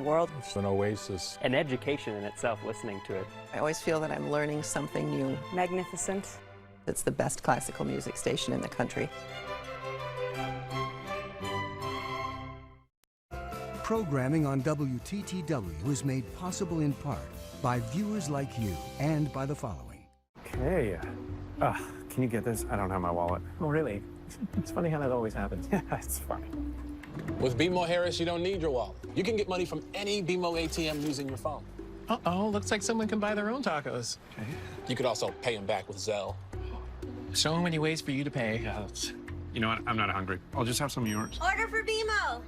world. It's an oasis. An education in itself, listening to it. I always feel that I'm learning something new. Magnificent. It's the best classical music station in the country. Programming on WTTW is made possible in part by viewers like you and by the following. Okay. Can you get this? I don't have my wallet. Oh, really? It's funny how that always happens. Yeah, it's funny. With BMO Harris, you don't need your wallet. You can get money from any BMO ATM using your phone. Uh-oh, looks like someone can buy their own tacos. Okay. You could also pay them back with Zelle. So many ways for you to pay. Yeah, you know what? I'm not hungry. I'll just have some of yours. Order for BMO.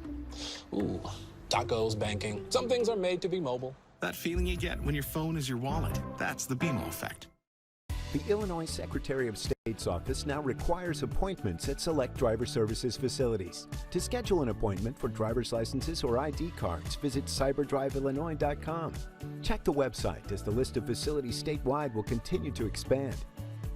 Ooh, tacos, banking. Some things are made to be mobile. That feeling you get when your phone is your wallet. That's the BMO effect. The Illinois Secretary of State's office now requires appointments at select driver services facilities. To schedule an appointment for driver's licenses or ID cards, visit cyberdriveillinois.com. Check the website as the list of facilities statewide will continue to expand.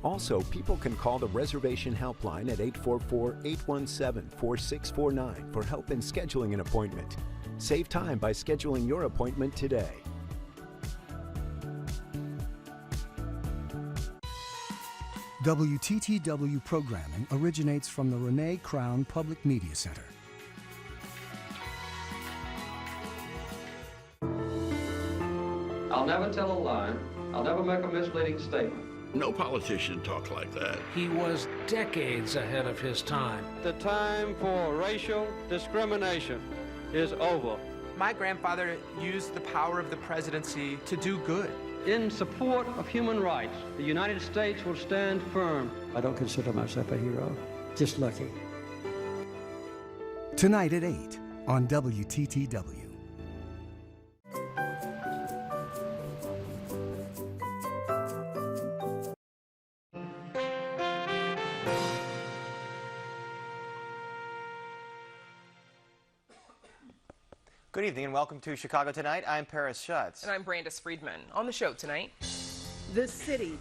Also, people can call the reservation helpline at 844-817-4649 for help in scheduling an appointment. Save time by scheduling your appointment today. WTTW programming originates from the Renee Crown Public Media Center. I'll never tell a lie. I'll never make a misleading statement. No politician talked like that. He was decades ahead of his time. The time for racial discrimination is over. My grandfather used the power of the presidency to do good. In support of human rights, the United States will stand firm. I don't consider myself a hero, just lucky. Tonight at 8 on WTTW. Good evening and welcome to Chicago Tonight. I'm Paris Schutz. And I'm Brandis Friedman. On the show tonight. This city,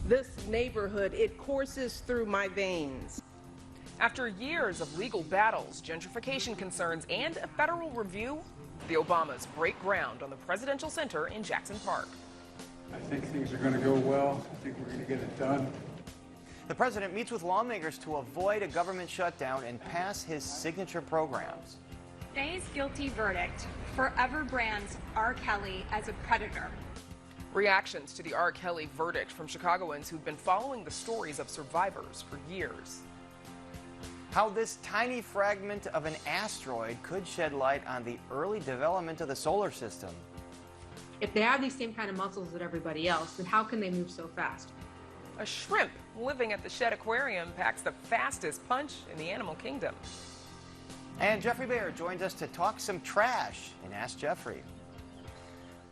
this neighborhood, it courses through my veins. After years of legal battles, gentrification concerns, and a federal review, the Obamas break ground on the Presidential Center in Jackson Park. I think things are going to go well. I think we're going to get it done. The president meets with lawmakers to avoid a government shutdown and pass his signature programs. Today's guilty verdict forever brands R. Kelly as a predator. Reactions to the R. Kelly verdict from Chicagoans who've been following the stories of survivors for years. How this tiny fragment of an asteroid could shed light on the early development of the solar system. If they have these same kind of muscles as everybody else, then how can they move so fast? A shrimp living at the Shed Aquarium packs the fastest punch in the animal kingdom. And Geoffrey Baer joins us to talk some trash in Ask Geoffrey.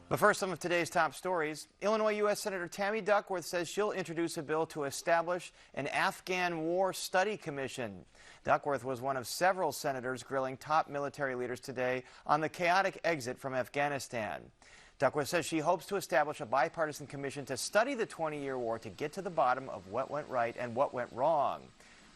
But first, some of today's top stories. Illinois U.S. Senator Tammy Duckworth says she'll introduce a bill to establish an Afghan War Study Commission. Duckworth was one of several senators grilling top military leaders today on the chaotic exit from Afghanistan. Duckworth says she hopes to establish a bipartisan commission to study the 20-year war to get to the bottom of what went right and what went wrong.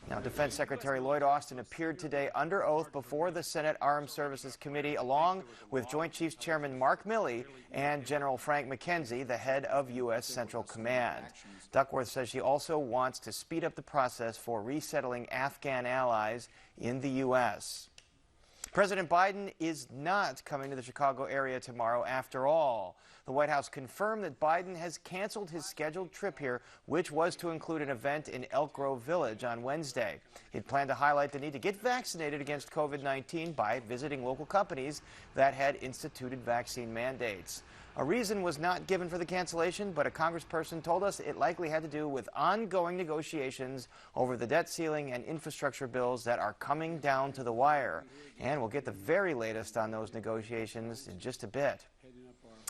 Now, Defense Secretary Lloyd Austin appeared today under oath before the Senate Armed Services Committee, along with Joint Chiefs Chairman Mark Milley and General Frank McKenzie, the head of U.S. Central Command. Duckworth says she also wants to speed up the process for resettling Afghan allies in the U.S. President Biden is not coming to the Chicago area tomorrow after all. The White House confirmed that Biden has canceled his scheduled trip here, which was to include an event in Elk Grove Village on Wednesday. He'd planned to highlight the need to get vaccinated against COVID-19 by visiting local companies that had instituted vaccine mandates. A reason was not given for the cancellation, but a congressperson told us it likely had to do with ongoing negotiations over the debt ceiling and infrastructure bills that are coming down to the wire. And we'll get the very latest on those negotiations in just a bit.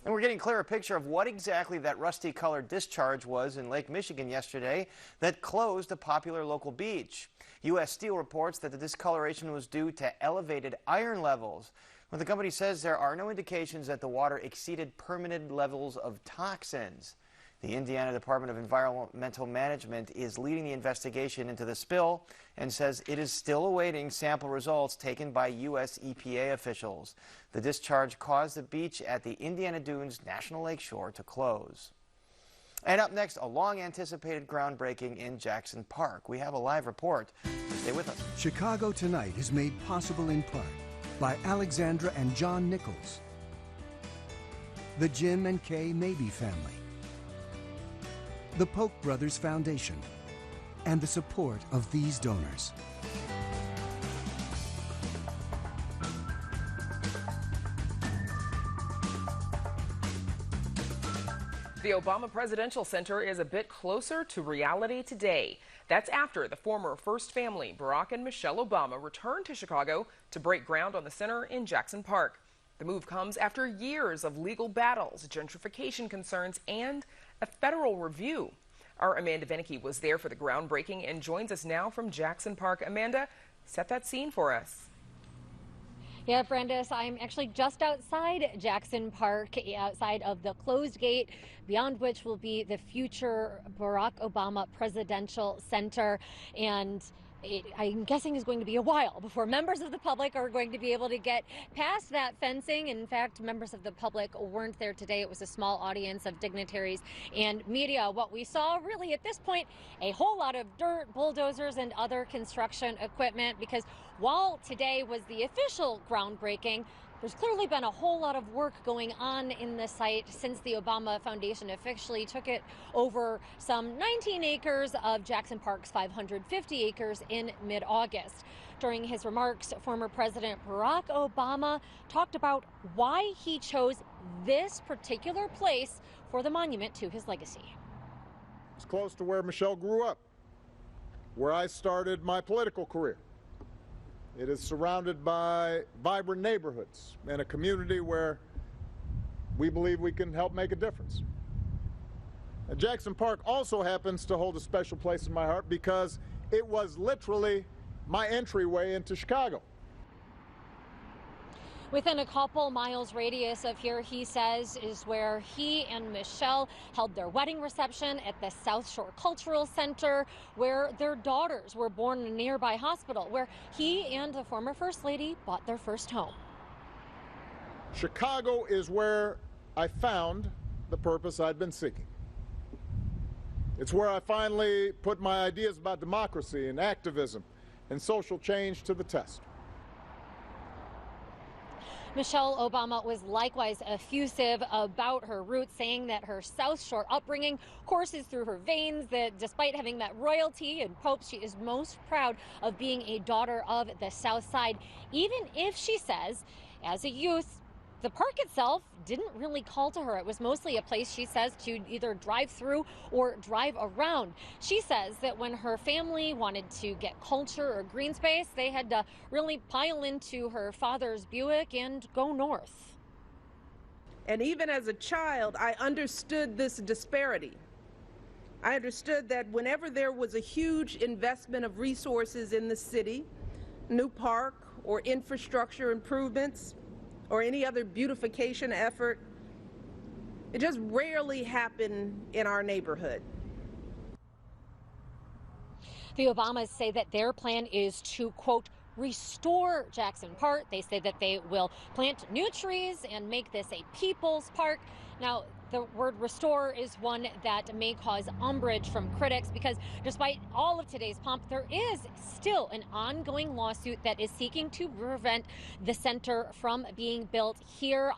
And we're getting a clearer picture of what exactly that rusty-colored discharge was in Lake Michigan yesterday that closed a popular local beach. U.S. Steel reports that the discoloration was due to elevated iron levels. But the company says there are no indications that the water exceeded permitted levels of toxins. The Indiana Department of Environmental Management is leading the investigation into the spill and says it is still awaiting sample results taken by U.S. EPA officials. The discharge caused the beach at the Indiana Dunes National Lakeshore to close. And up next, a long-anticipated groundbreaking in Jackson Park. We have a live report. Stay with us. Chicago Tonight is made possible in part by Alexandra and John Nichols, the Jim and Kay Mabey family, the Polk Brothers Foundation, and the support of these donors. The Obama Presidential Center is a bit closer to reality today. That's after the former First Family, Barack and Michelle Obama, returned to Chicago to break ground on the center in Jackson Park. The move comes after years of legal battles, gentrification concerns, and a federal review. Our Amanda Venneke was there for the groundbreaking and joins us now from Jackson Park. Amanda, set that scene for us. Yeah, Brandis, I'm actually just outside Jackson Park, outside of the closed gate, beyond which will be the future Barack Obama Presidential Center. And I'm guessing is going to be a while before members of the public are going to be able to get past that fencing. In fact, members of the public weren't there today. It was a small audience of dignitaries and media. What we saw really at this point, a whole lot of dirt, bulldozers, and other construction equipment, because while today was the official groundbreaking, there's clearly been a whole lot of work going on in the site since the Obama Foundation officially took it over some 19 acres of Jackson Park's 550 acres in mid-August. During his remarks, former President Barack Obama talked about why he chose this particular place for the monument to his legacy. It's close to where Michelle grew up, where I started my political career. It is surrounded by vibrant neighborhoods and a community where we believe we can help make a difference. And Jackson Park also happens to hold a special place in my heart because it was literally my entryway into Chicago. Within a couple miles radius of here, he says, is where he and Michelle held their wedding reception at the South Shore Cultural Center, where their daughters were born in a nearby hospital, where he and the former First Lady bought their first home. Chicago is where I found the purpose I'd been seeking. It's where I finally put my ideas about democracy and activism and social change to the test. Michelle Obama was likewise effusive about her roots, saying that her South Shore upbringing courses through her veins, that despite having met royalty and popes, she is most proud of being a daughter of the South Side, even if she says, as a youth, the park itself didn't really call to her. It was mostly a place, she says, to either drive through or drive around. She says that when her family wanted to get culture or green space, they had to really pile into her father's Buick and go north. And even as a child, I understood this disparity. I understood that whenever there was a huge investment of resources in the city, new park or infrastructure improvements, or any other beautification effort, it just rarely happened in our neighborhood. The Obamas say that their plan is to, quote, restore Jackson Park. They say that they will plant new trees and make this a people's park. Now, the word restore is one that may cause umbrage from critics because despite all of today's pomp, there is still an ongoing lawsuit that is seeking to prevent the center from being built here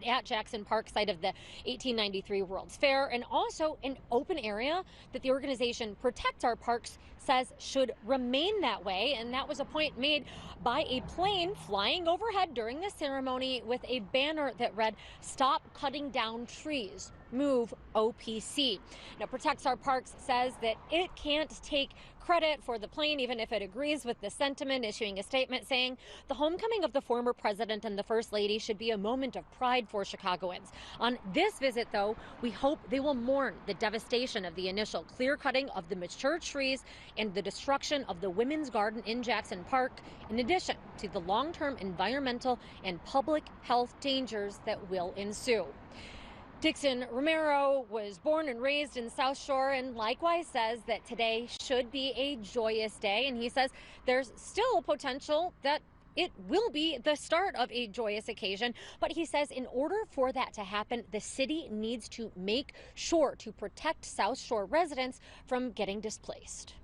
at Jackson Park, site of the 1893 World's Fair, and also an open area that the organization Protect Our Parks says should remain that way. And that was a point made by a plane flying overhead during the ceremony with a banner that read, "Stop cutting down trees, move OPC." Now, Protect Our Parks says that it can't take credit for the plane, even if it agrees with the sentiment, issuing a statement saying the homecoming of the former president and the First Lady should be a moment of pride for Chicagoans. On this visit, though, we hope they will mourn the devastation of the initial clear cutting of the mature trees and the destruction of the Women's Garden in Jackson Park, in addition to the long-term environmental and public health dangers that will ensue. Dixon Romero was born and raised in South Shore and likewise says that today should be a joyous day. And he says there's still potential that it will be the start of a joyous occasion. But he says in order for that to happen, the city needs to make sure to protect South Shore residents from getting displaced.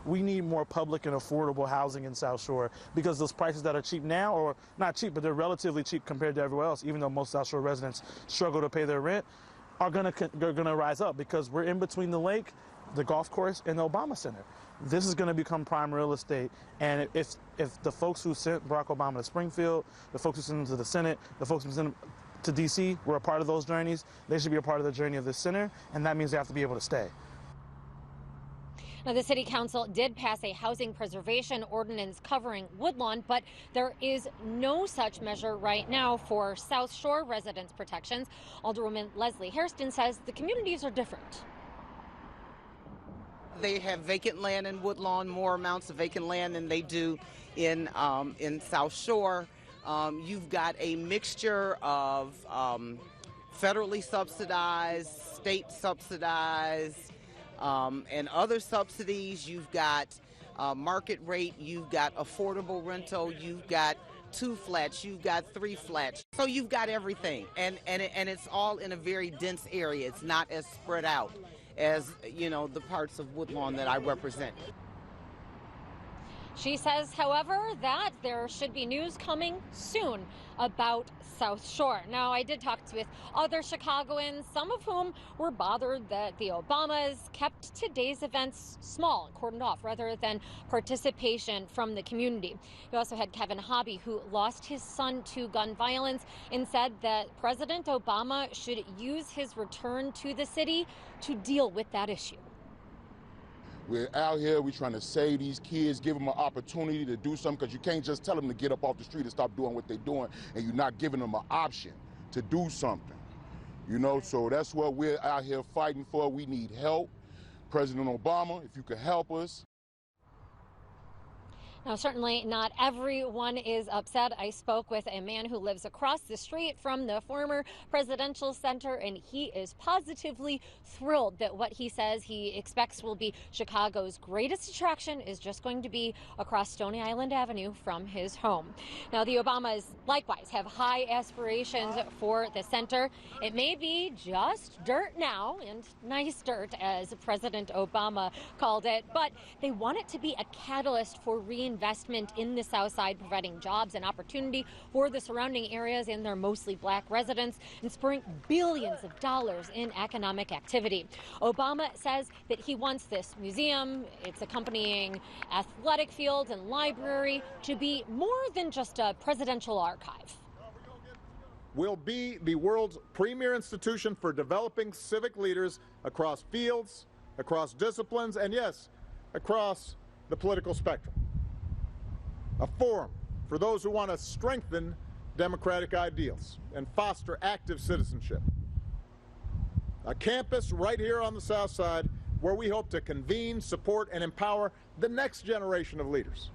We need more public and affordable housing in South Shore because those prices that are cheap now, or not cheap, but they're relatively cheap compared to everywhere else, even though most South Shore residents struggle to pay their rent, are gonna rise up because we're in between the lake, the golf course, and the Obama Center. This is gonna become prime real estate, and if the folks who sent Barack Obama to Springfield, the folks who sent him to the Senate, the folks who sent him to D.C. were a part of those journeys, they should be a part of the journey of the center, and that means they have to be able to stay. Now, the City Council did pass a housing preservation ordinance covering Woodlawn, but there is no such measure right now for South Shore residents' protections. Alderwoman Leslie Hairston says the communities are different. They have vacant land in Woodlawn, more amounts of vacant land than they do in South Shore. You've got a mixture of federally subsidized, state subsidized, and other subsidies. You've got market rate, you've got affordable rental, you've got 2 flats, you've got 3 flats. So you've got everything, and it's all in a very dense area. It's not as spread out as, you know, the parts of Woodlawn that I represent. She says, however, that there should be news coming soon about South Shore. Now, I did talk with other Chicagoans, some of whom were bothered that the Obamas kept today's events small and cordoned off rather than participation from the community. You also had Kevin Hobby, who lost his son to gun violence and said that President Obama should use his return to the city to deal with that issue. We're out here, we're trying to save these kids, give them an opportunity to do something, because you can't just tell them to get up off the street and stop doing what they're doing, and you're not giving them an option to do something. You know, so that's what we're out here fighting for. We need help. President Obama, if you could help us. Now, certainly not everyone is upset. I spoke with a man who lives across the street from the former presidential center, and he is positively thrilled that what he says he expects will be Chicago's greatest attraction is just going to be across Stony Island Avenue from his home. Now, the Obamas likewise have high aspirations for the center. It may be just dirt now, and nice dirt, as President Obama called it, but they want it to be a catalyst for reinvestment in the South Side, providing jobs and opportunity for the surrounding areas and their mostly black residents, and spurring billions of dollars in economic activity. Obama says that he wants this museum, its accompanying athletic field and library, to be more than just a presidential archive. Will be the world's premier institution for developing civic leaders across fields, across disciplines, and yes, across the political spectrum. A forum for those who want to strengthen democratic ideals and foster active citizenship. A campus right here on the South Side where we hope to convene, support, and empower the next generation of leaders.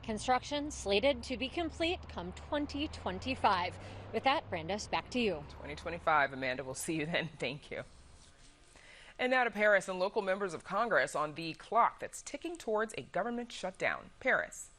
Construction slated to be complete come 2025. With that, Brandis, back to you. 2025, Amanda. We'll see you then. Thank you. And now to Paris, and local members of Congress on the clock that's ticking towards a government shutdown. Paris.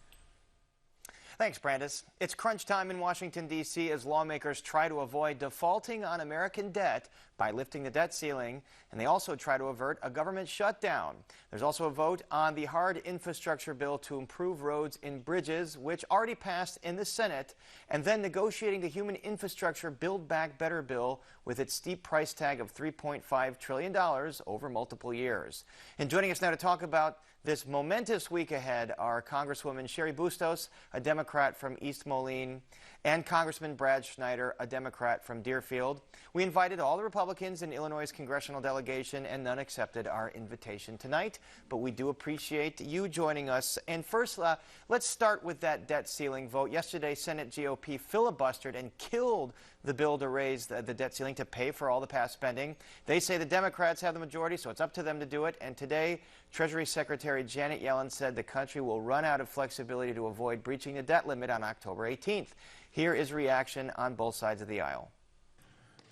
Thanks, Brandis. It's crunch time in Washington, D.C. as lawmakers try to avoid defaulting on American debt by lifting the debt ceiling, and they also try to avert a government shutdown. There's also a vote on the hard infrastructure bill to improve roads and bridges, which already passed in the Senate, and then negotiating the human infrastructure Build Back Better bill with its steep price tag of $3.5 trillion over multiple years. And joining us now to talk about this momentous week ahead are Congresswoman Cheri Bustos, a Democrat from East Moline, and Congressman Brad Schneider, a Democrat from Deerfield. We invited all the Republicans in Illinois' congressional delegation, and none accepted our invitation tonight. But we do appreciate you joining us. And first, let's start with that debt ceiling vote. Yesterday, Senate GOP filibustered and killed the bill to raise the debt ceiling to pay for all the past spending. They say the Democrats have the majority, so it's up to them to do it. And today, Treasury Secretary Secretary Janet Yellen said the country will run out of flexibility to avoid breaching the debt limit on October 18th. Here is reaction on both sides of the aisle.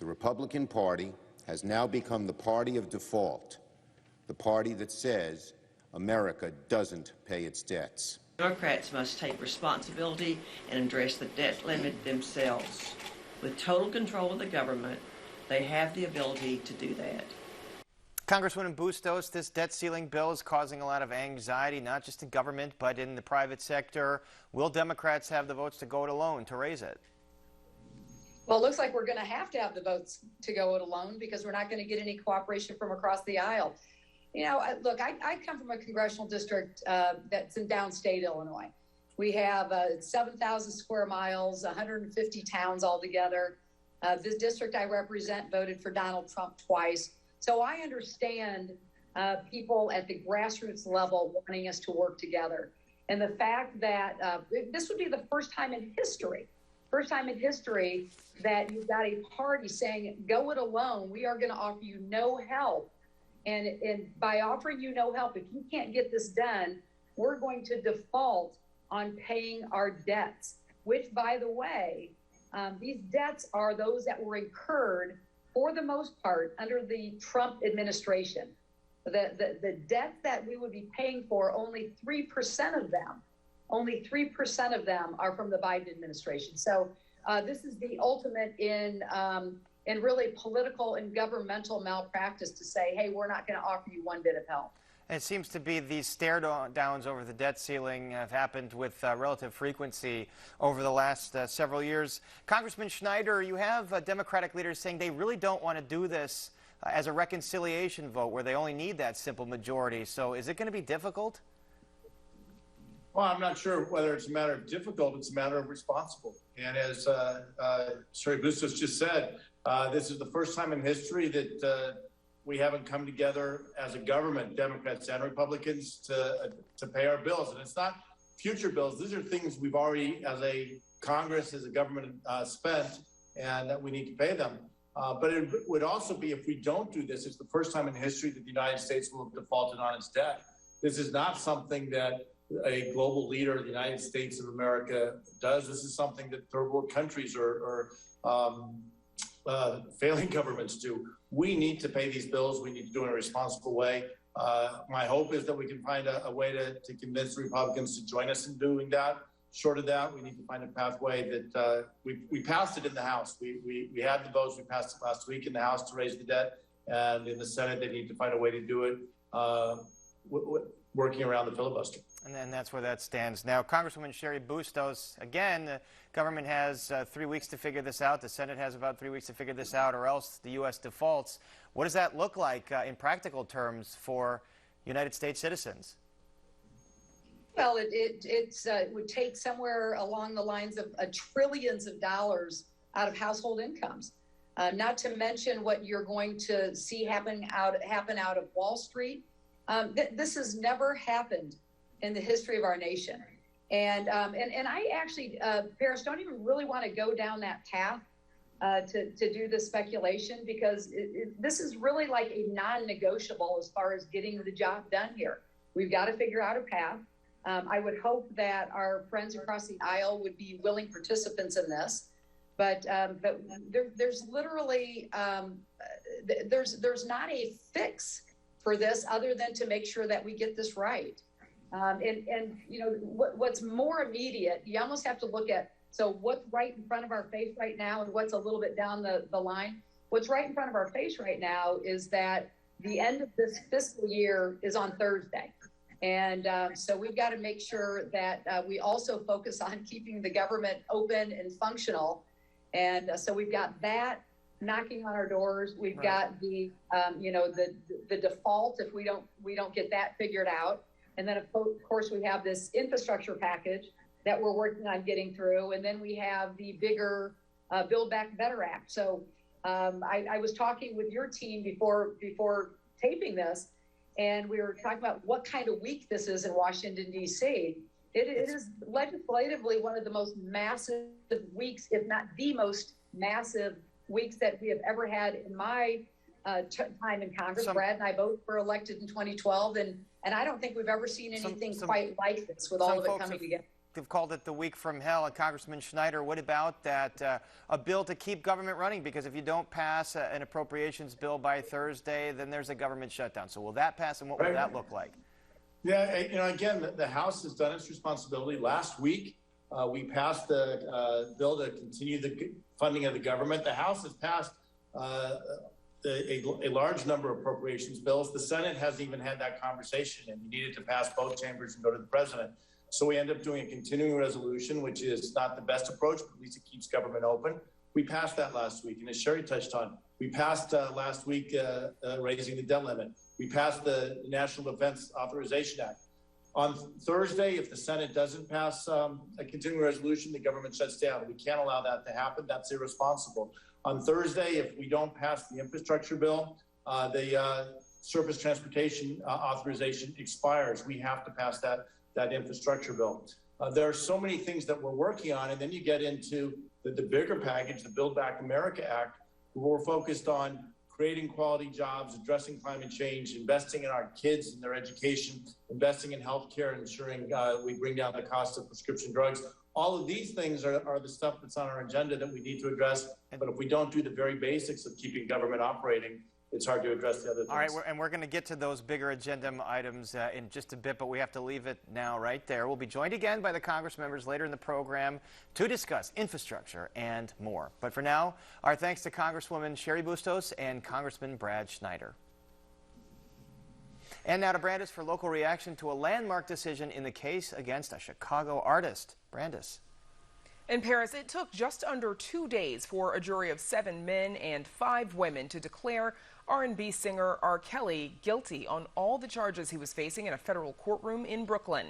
The Republican Party has now become the party of default, the party that says America doesn't pay its debts. Democrats must take responsibility and address the debt limit themselves. With total control of the government, they have the ability to do that. Congresswoman Bustos, this debt ceiling bill is causing a lot of anxiety, not just in government, but in the private sector. Will Democrats have the votes to go it alone to raise it? Well, it looks like we're going to have the votes to go it alone because we're not going to get any cooperation from across the aisle. You know, look, I come from a congressional district that's in downstate Illinois. We have 7,000 square miles, 150 towns altogether. This district I represent voted for Donald Trump twice. So I understand people at the grassroots level wanting us to work together. And the fact that this would be the first time in history that you've got a party saying, go it alone, we are going to offer you no help. And by offering you no help, if you can't get this done, we're going to default on paying our debts, which, by the way, these debts are those that were incurred for the most part under the Trump administration. The debt that we would be paying for, only 3% of them are from the Biden administration. So this is the ultimate in really political and governmental malpractice to say, hey, we're not going to offer you one bit of help. And it seems to be these stare downs over the debt ceiling have happened with relative frequency over the last several years. Congressman Schneider, you have Democratic leaders saying they really don't want to do this as a reconciliation vote where they only need that simple majority. So is it going to be difficult? Well, I'm not sure whether it's a matter of difficult, it's a matter of responsible. And as Secretary Bustos just said, this is the first time in history that we haven't come together as a government, Democrats and Republicans, to pay our bills. And it's not future bills. These are things we've already, as a Congress, as a government, spent, and that we need to pay them. But it would also be, if we don't do this, it's the first time in history that the United States will have defaulted on its debt. This is not something that a global leader of the United States of America does. This is something that third world countries or failing governments do. We need to pay these bills. We need to do it in a responsible way. My hope is that we can find a way to convince the Republicans to join us in doing that. Short of that, we need to find a pathway that we passed it in the House. We had the votes. We passed it last week in the House to raise the debt. And in the Senate, they need to find a way to do it working around the filibuster. And then that's where that stands. Now, Congresswoman Sherry Bustos, again, the government has 3 weeks to figure this out. The Senate has about 3 weeks to figure this out, or else the U.S. defaults. What does that look like in practical terms for United States citizens? Well, it would take somewhere along the lines of trillions of dollars out of household incomes. Not to mention what you're going to see happen out of Wall Street. This has never happened in the history of our nation. And I actually, Paris, don't even really want to go down that path to do the speculation, because this is really like a non-negotiable as far as getting the job done here. We've got to figure out a path. I would hope that our friends across the aisle would be willing participants in this. But there's literally, there's not a fix for this other than to make sure that we get this right. And you know, what's more immediate, you almost have to look at, so what's right in front of our face right now and what's a little bit down the line. What's right in front of our face right now is that the end of this fiscal year is on Thursday. And so we've got to make sure that we also focus on keeping the government open and functional. And so we've got that knocking on our doors. We've got the, you know, the default if we don't get that figured out. And then, of course, we have this infrastructure package that we're working on getting through. And then we have the bigger Build Back Better Act. So I was talking with your team before taping this, and we were talking about what kind of week this is in Washington, D.C. It is legislatively one of the most massive weeks, if not the most massive weeks that we have ever had in my time in Congress. Brad and I both were elected in 2012, and And I don't think we've ever seen anything quite like this with all of it coming together. They've called it the week from hell. And Congressman Schneider, what about that a bill to keep government running? Because if you don't pass an appropriations bill by Thursday, then there's a government shutdown. So will that pass, and what will that look like? Yeah, you know, again, the House has done its responsibility. Last week, we passed the bill to continue the funding of the government. The House has passed a large number of appropriations bills. The Senate hasn't even had that conversation, and you needed to pass both chambers and go to the president. So we end up doing a continuing resolution, which is not the best approach, but at least it keeps government open. We passed that last week, and as Sherry touched on, we passed last week raising the debt limit. We passed the National Defense Authorization Act. On Thursday, if the Senate doesn't pass a continuing resolution, the government shuts down. We can't allow that to happen. That's irresponsible. On Thursday, if we don't pass the infrastructure bill, the surface transportation authorization expires. We have to pass that infrastructure bill. There are so many things that we're working on, and then you get into the bigger package, the Build Back America Act, where we're focused on creating quality jobs, addressing climate change, investing in our kids and their education, investing in healthcare, ensuring we bring down the cost of prescription drugs. All of these things are the stuff that's on our agenda that we need to address. But if we don't do the very basics of keeping government operating, it's hard to address the other things. All right, and we're going to get to those bigger agenda items in just a bit, but we have to leave it now right there. We'll be joined again by the Congress members later in the program to discuss infrastructure and more. But for now, our thanks to Congresswoman Cheri Bustos and Congressman Brad Schneider. And now to Brandis for local reaction to a landmark decision in the case against a Chicago artist. Brandis. In Paris, it took just under 2 days for a jury of 7 men and 5 women to declare R&B singer R. Kelly guilty on all the charges he was facing in a federal courtroom in Brooklyn.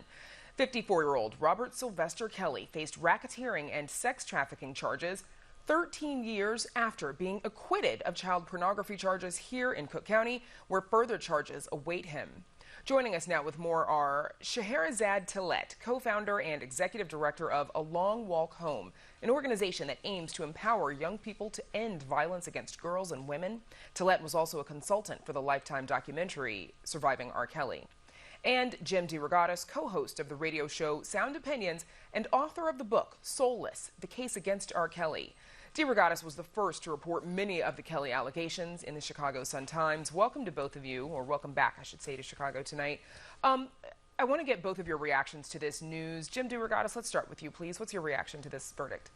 54-year-old Robert Sylvester Kelly faced racketeering and sex trafficking charges 13 years after being acquitted of child pornography charges here in Cook County, where further charges await him. Joining us now with more are Scheherazade Tillett, co-founder and executive director of A Long Walk Home, an organization that aims to empower young people to end violence against girls and women. Tillett was also a consultant for the Lifetime documentary Surviving R. Kelly. And Jim DeRogatis, co-host of the radio show Sound Opinions and author of the book Soulless, The Case Against R. Kelly. DeRogatis was the first to report many of the Kelly allegations in the Chicago Sun-Times. Welcome to both of you, or welcome back, I should say, to Chicago tonight. I want to get both of your reactions to this news. Jim DeRogatis, let's start with you, please. What's your reaction to this verdict?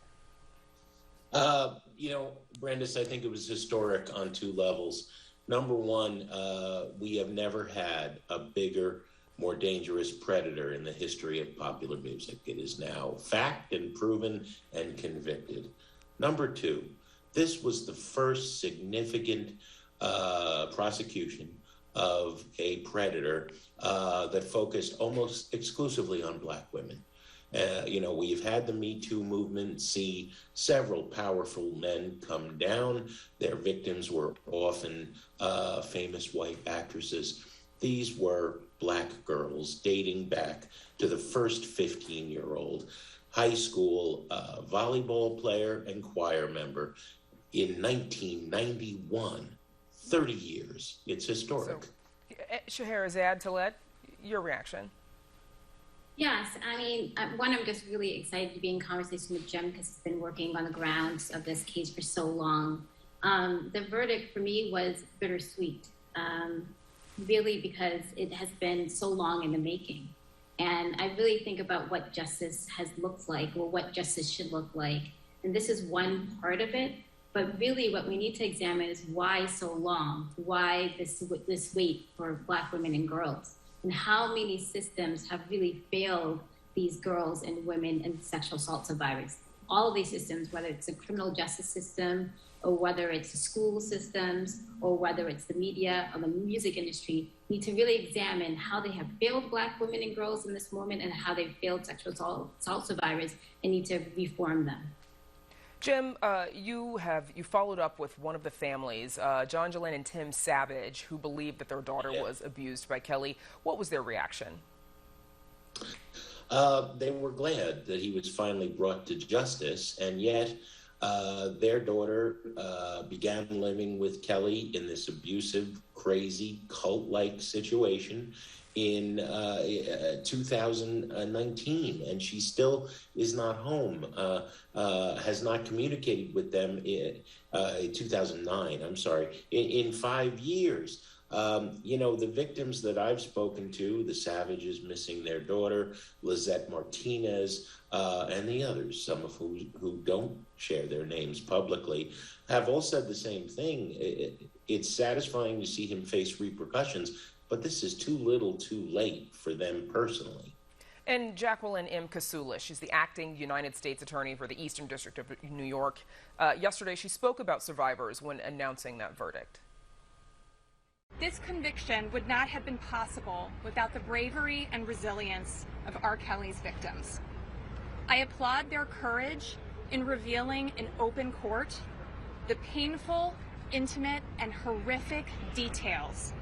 You know, Brandis, I think it was historic on 2 levels. Number one, we have never had a bigger, more dangerous predator in the history of popular music. It is now fact and proven and convicted. Number 2, this was the first significant prosecution of a predator that focused almost exclusively on Black women. You know, we've had the Me Too movement see several powerful men come down. Their victims were often famous white actresses. These were Black girls dating back to the first 15-year-old high school volleyball player and choir member in 1991. 30 years. It's historic. So, Scheherazade Tillett, your reaction? Yes, I mean, one, I'm just really excited to be in conversation with Jim because he's been working on the grounds of this case for so long. The verdict for me was bittersweet, really because it has been so long in the making. And I really think about what justice has looked like, or what justice should look like. And this is one part of it. But really what we need to examine is why so long? Why this wait for Black women and girls? And how many systems have really failed these girls and women and sexual assault survivors? All of these systems, whether it's the criminal justice system, or whether it's the school systems, or whether it's the media or the music industry, need to really examine how they have failed Black women and girls in this moment and how they've failed sexual assault survivors and need to reform them. Jim, you followed up with one of the families, John, Jalen, and Tim Savage, who believed that their daughter was abused by Kelly. What was their reaction? They were glad that he was finally brought to justice, and yet Their daughter began living with Kelly in this abusive, crazy, cult-like situation in 2019, and she still is not home, has not communicated with them in 2009, I'm sorry, in 5 years. The victims that I've spoken to, the Savages missing their daughter, Lizette Martinez, and the others, some of who don't share their names publicly, have all said the same thing. It's satisfying to see him face repercussions, but this is too little too late for them personally. And Jacqueline M. Kasula, she's the acting United States Attorney for the Eastern District of New York. Yesterday, she spoke about survivors when announcing that verdict. This conviction would not have been possible without the bravery and resilience of R. Kelly's victims. I applaud their courage in revealing in open court the painful, intimate, and horrific details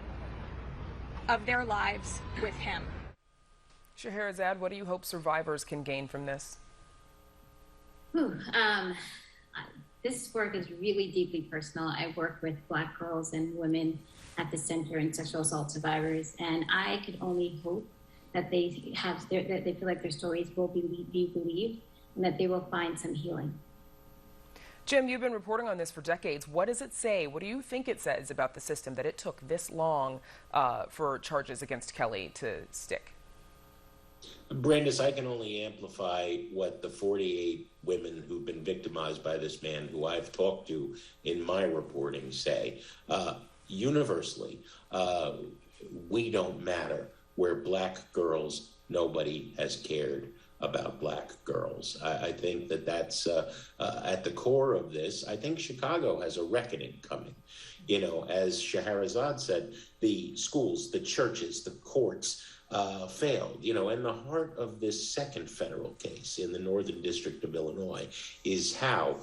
of their lives with him. Scheherazade, what do you hope survivors can gain from this? This work is really deeply personal. I work with Black girls and women at the Center and sexual assault survivors, and I could only hope that they feel like their stories will be believed and that they will find some healing. Jim, you've been reporting on this for decades. What does it say? What do you think it says about the system that it took this long for charges against Kelly to stick? Brandis, I can only amplify what the 48 women who've been victimized by this man, who I've talked to in my reporting, say. Universally, we don't matter. We're Black girls. Nobody has cared about Black girls. I think that's at the core of this. I think Chicago has a reckoning coming. As Scheherazade said, the schools, the churches, the courts failed. And the heart of this second federal case in the Northern District of Illinois is how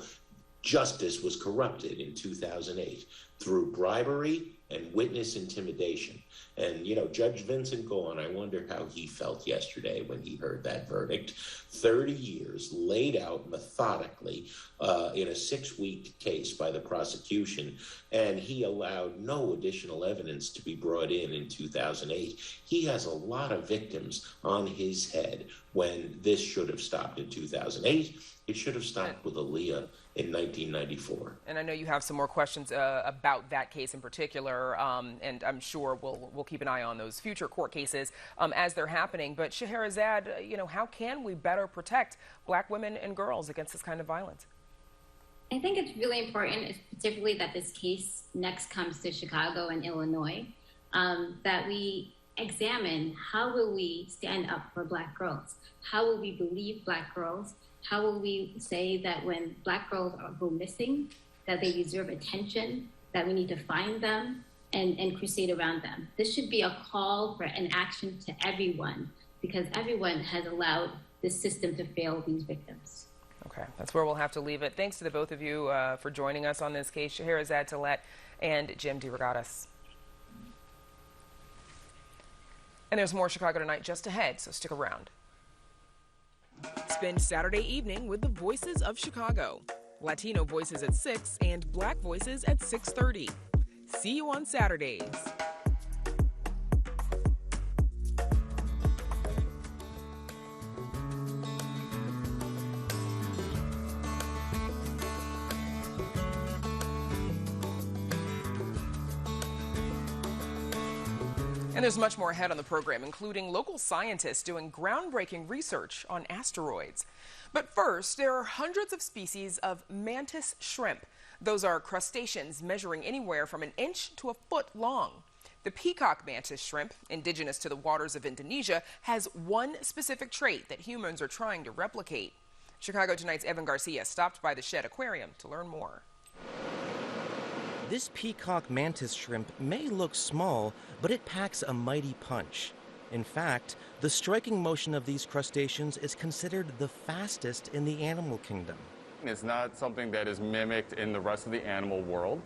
justice was corrupted in 2008 through bribery and witness intimidation. And, Judge Vincent Gaughn, I wonder how he felt yesterday when he heard that verdict. 30 years laid out methodically in a 6-week case by the prosecution, and he allowed no additional evidence to be brought in 2008. He has a lot of victims on his head when this should have stopped in 2008. It should have stopped with Aaliyah in 1994. And I know you have some more questions about that case in particular, and I'm sure we'll keep an eye on those future court cases as they're happening. But Scheherazade, how can we better protect Black women and girls against this kind of violence? I think it's really important, particularly that this case next comes to Chicago and Illinois, that we examine how will we stand up for Black girls? How will we believe Black girls? How will we say that when Black girls go missing, that they deserve attention, that we need to find them and crusade around them? This should be a call for an action to everyone, because everyone has allowed this system to fail these victims. Okay, that's where we'll have to leave it. Thanks to the both of you for joining us on this case, Scheherazade Tillett and Jim DeRogatis. And there's more Chicago Tonight just ahead, so stick around. Spend Saturday evening with the Voices of Chicago. Latino voices at 6 and Black voices at 6:30. See you on Saturdays. And there's much more ahead on the program, including local scientists doing groundbreaking research on asteroids. But first, there are hundreds of species of mantis shrimp. Those are crustaceans measuring anywhere from an inch to a foot long. The peacock mantis shrimp, indigenous to the waters of Indonesia, has one specific trait that humans are trying to replicate. Chicago Tonight's Evan Garcia stopped by the Shed Aquarium to learn more. This peacock mantis shrimp may look small, but it packs a mighty punch. In fact, the striking motion of these crustaceans is considered the fastest in the animal kingdom. It's not something that is mimicked in the rest of the animal world.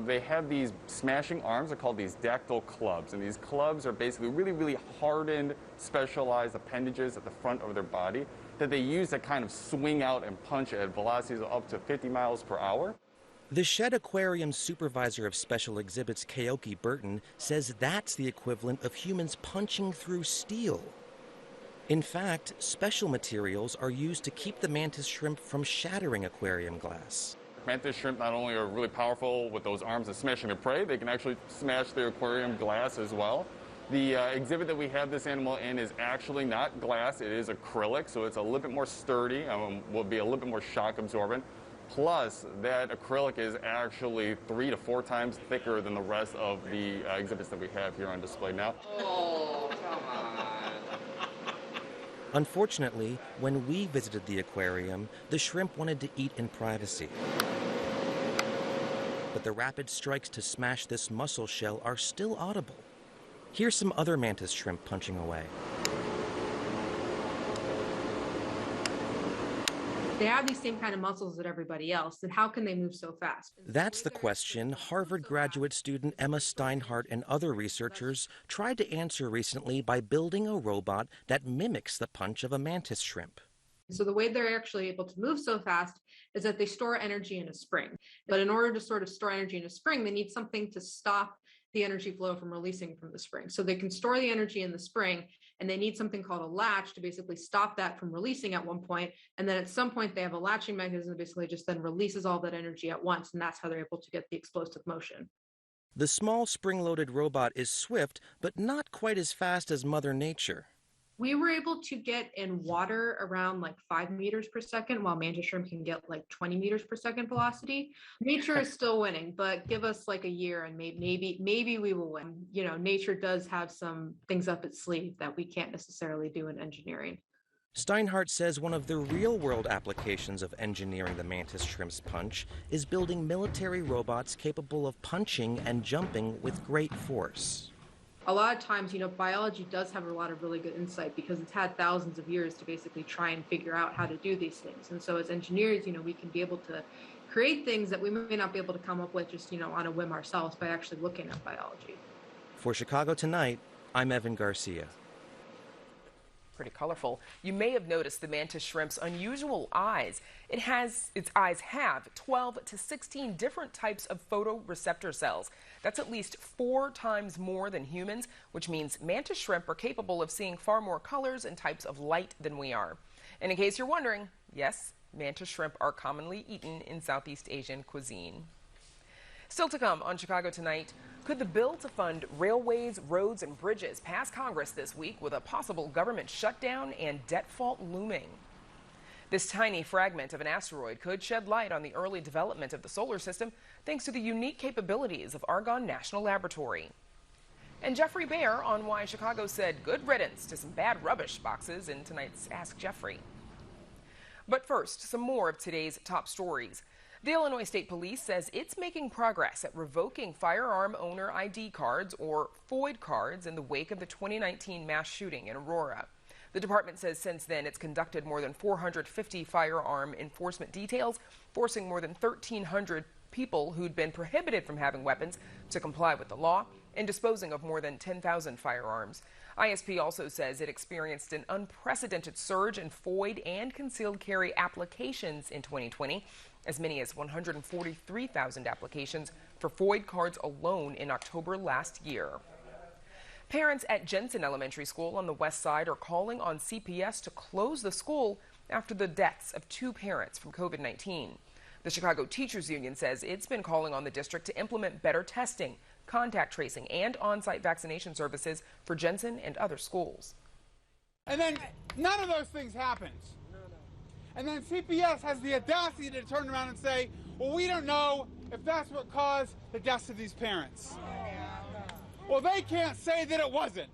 They have these smashing arms. They're called these dactyl clubs, and these clubs are basically really, really hardened, specialized appendages at the front of their body that they use to kind of swing out and punch at velocities of up to 50 miles per hour. The Shed Aquarium's supervisor of special exhibits, Keoki Burton, says that's the equivalent of humans punching through steel. In fact, special materials are used to keep the mantis shrimp from shattering aquarium glass. Mantis shrimp not only are really powerful with those arms of smashing their prey, they can actually smash the aquarium glass as well. The exhibit that we have this animal in is actually not glass, it is acrylic, so it's a little bit more sturdy, will be a little bit more shock absorbent. Plus, that acrylic is actually 3 to 4 times thicker than the rest of the exhibits that we have here on display now. Oh, come on. Unfortunately, when we visited the aquarium, the shrimp wanted to eat in privacy. But the rapid strikes to smash this mussel shell are still audible. Here's some other mantis shrimp punching away. They have these same kind of muscles as everybody else, then how can they move so fast? That's the question Harvard graduate student Emma Steinhardt and other researchers tried to answer recently by building a robot that mimics the punch of a mantis shrimp. So the way they're actually able to move so fast is that they store energy in a spring. But in order to sort of store energy in a spring, they need something to stop the energy flow from releasing from the spring. So they can store the energy in the spring, and they need something called a latch to basically stop that from releasing at one point. And then at some point, they have a latching mechanism that basically just then releases all that energy at once, and that's how they're able to get the explosive motion. The small spring-loaded robot is swift, but not quite as fast as Mother Nature. We were able to get in water around like 5 meters per second, while mantis shrimp can get like 20 meters per second velocity. Nature is still winning, but give us like a year and maybe we will win. You know, nature does have some things up its sleeve that we can't necessarily do in engineering. Steinhardt says one of the real-world applications of engineering the mantis shrimp's punch is building military robots capable of punching and jumping with great force. A lot of times, you know, biology does have a lot of really good insight because it's had thousands of years to basically try and figure out how to do these things. And so as engineers, you know, we can be able to create things that we may not be able to come up with just, you know, on a whim ourselves by actually looking at biology. For Chicago Tonight, I'm Evan Garcia. Pretty colorful. You may have noticed the mantis shrimp's unusual eyes. Its eyes have 12 to 16 different types of photoreceptor cells. That's at least 4 times more than humans, which means mantis shrimp are capable of seeing far more colors and types of light than we are. And in case you're wondering, yes, mantis shrimp are commonly eaten in Southeast Asian cuisine. Still to come on Chicago Tonight, could the bill to fund railways, roads, and bridges pass Congress this week with a possible government shutdown and debt fault looming? This tiny fragment of an asteroid could shed light on the early development of the solar system thanks to the unique capabilities of Argonne National Laboratory. And Geoffrey Baer on why Chicago said good riddance to some bad rubbish boxes in tonight's Ask Geoffrey. But first, some more of today's top stories. The Illinois State Police says it's making progress at revoking firearm owner ID cards, or FOID cards, in the wake of the 2019 mass shooting in Aurora. The department says since then it's conducted more than 450 firearm enforcement details, forcing more than 1,300 people who'd been prohibited from having weapons to comply with the law, and disposing of more than 10,000 firearms. ISP also says it experienced an unprecedented surge in FOID and concealed carry applications in 2020, as many as 143,000 applications for FOID cards alone in October last year. Parents at Jensen Elementary School on the west side are calling on CPS to close the school after the deaths of 2 parents from COVID-19. The Chicago Teachers Union says it's been calling on the district to implement better testing, contact tracing, and on-site vaccination services for Jensen and other schools. And then none of those things happens. And then CPS has the audacity to turn around and say, well, we don't know if that's what caused the deaths of these parents. Well, they can't say that it wasn't.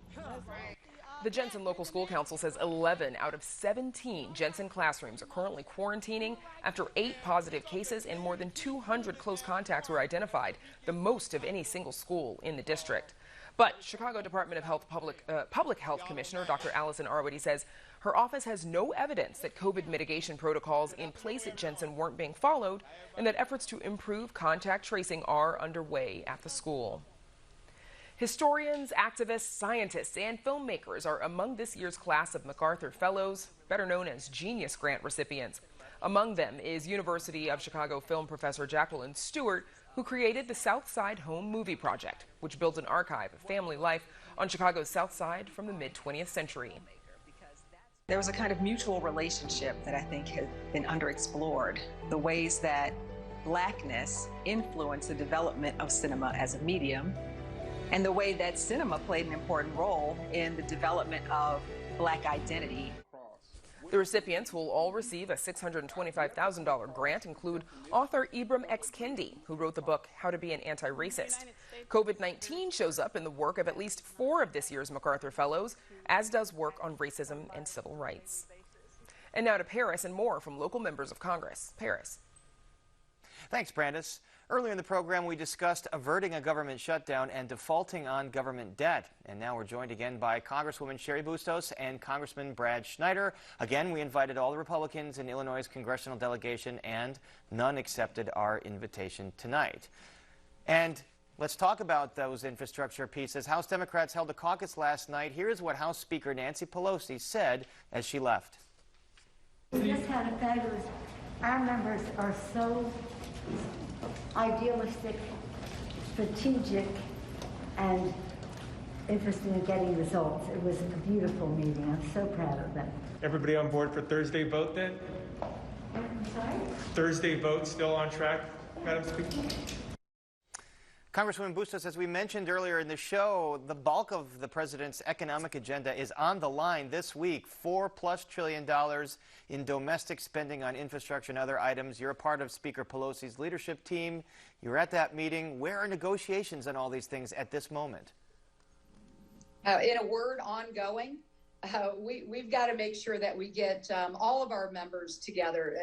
The Jensen Local School Council says 11 out of 17 Jensen classrooms are currently quarantining after 8 positive cases and more than 200 close contacts were identified, the most of any single school in the district. But Chicago Department of Health Public Health Commissioner Dr. Allison Arwady says her office has no evidence that COVID mitigation protocols in place at Jensen weren't being followed, and that efforts to improve contact tracing are underway at the school. Historians, activists, scientists, and filmmakers are among this year's class of MacArthur Fellows, better known as Genius Grant recipients. Among them is University of Chicago film professor Jacqueline Stewart, who created the South Side Home Movie Project, which builds an archive of family life on Chicago's South Side from the mid-20th century. There was a kind of mutual relationship that I think has been underexplored, the ways that Blackness influenced the development of cinema as a medium, and the way that cinema played an important role in the development of Black identity. The recipients will all receive a $625,000 grant, include author Ibram X. Kendi, who wrote the book How to Be an Anti-Racist. COVID-19 shows up in the work of at least 4 of this year's MacArthur Fellows, as does work on racism and civil rights. And now to Paris and more from local members of Congress. Paris. Thanks, Brandis. Earlier in the program, we discussed averting a government shutdown and defaulting on government debt. And now we're joined again by Congresswoman Cheri Bustos and Congressman Brad Schneider. Again, we invited all the Republicans in Illinois' congressional delegation, and none accepted our invitation tonight. And let's talk about those infrastructure pieces. House Democrats held a caucus last night. Here's what House Speaker Nancy Pelosi said as she left. We just had a fabulous, our members are so idealistic, strategic, and interested in getting results. It was a beautiful meeting. I'm so proud of them. Everybody on board for Thursday vote then? I'm sorry? Thursday vote still on track, Madam Speaker? Congresswoman Bustos, as we mentioned earlier in the show, the bulk of the president's economic agenda is on the line this week. $4+ trillion in domestic spending on infrastructure and other items. You're a part of Speaker Pelosi's leadership team. You were at that meeting. Where are negotiations on all these things at this moment? In a word, ongoing. We've got to make sure that we get all of our members together.